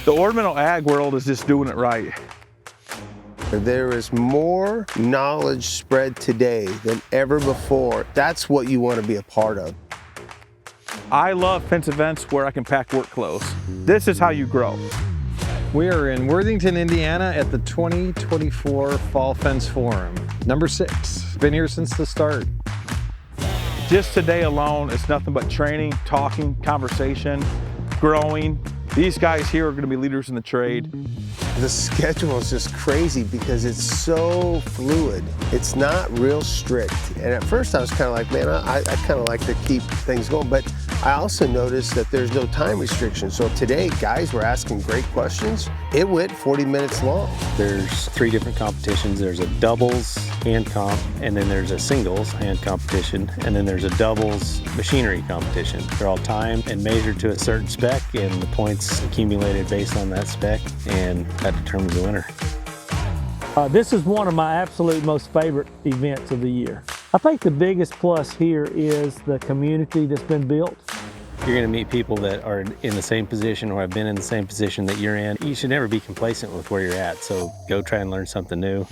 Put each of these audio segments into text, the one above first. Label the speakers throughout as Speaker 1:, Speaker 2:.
Speaker 1: The ornamental ag world is just doing it right.
Speaker 2: There is more knowledge spread today than ever before. That's what you want to be a part of.
Speaker 1: I love fence events where I can pack work clothes. This is how you grow.
Speaker 3: We are in Worthington, Indiana at the 2024 Fall Fence Forum, number 6. Been here since the start.
Speaker 1: Just today alone, it's nothing but training, talking, conversation, growing. These guys here are going to be leaders in the trade.
Speaker 2: The schedule is just crazy because it's so fluid. It's not real strict. And at first I was kind of like, man, I kind of like to keep things going. But I also noticed that there's no time restriction. So today, guys were asking great questions. It went 40 minutes long.
Speaker 4: There's 3 different competitions. There's a doubles hand comp, and then there's a singles hand competition, and then there's a doubles machinery competition. They're all timed and measured to a certain spec, and the points accumulated based on that spec, and that determines the winner.
Speaker 5: This is one of my absolute most favorite events of the year. I think the biggest plus here is the community that's been built.
Speaker 4: You're going to meet people that are in the same position or have been in the same position that you're in. You should never be complacent with where you're at, so go try and learn something new.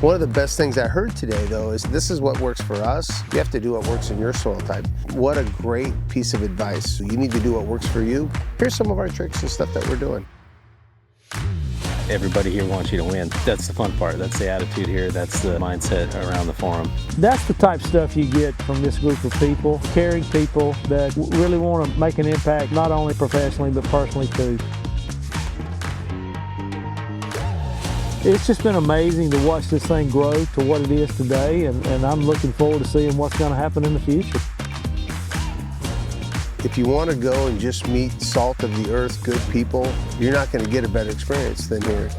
Speaker 2: One of the best things I heard today, though, is this is what works for us. You have to do what works in your soil type. What a great piece of advice. So you need to do what works for you. Here's some of our tricks and stuff that we're doing.
Speaker 4: Everybody here wants you to win. That's the fun part. That's the attitude here. That's the mindset around the forum.
Speaker 5: That's the type of stuff you get from this group of people, caring people that really want to make an impact, not only professionally, but personally too. It's just been amazing to watch this thing grow to what it is today, and I'm looking forward to seeing what's going to happen in the future.
Speaker 2: If you want to go and just meet salt of the earth, good people, you're not going to get a better experience than here.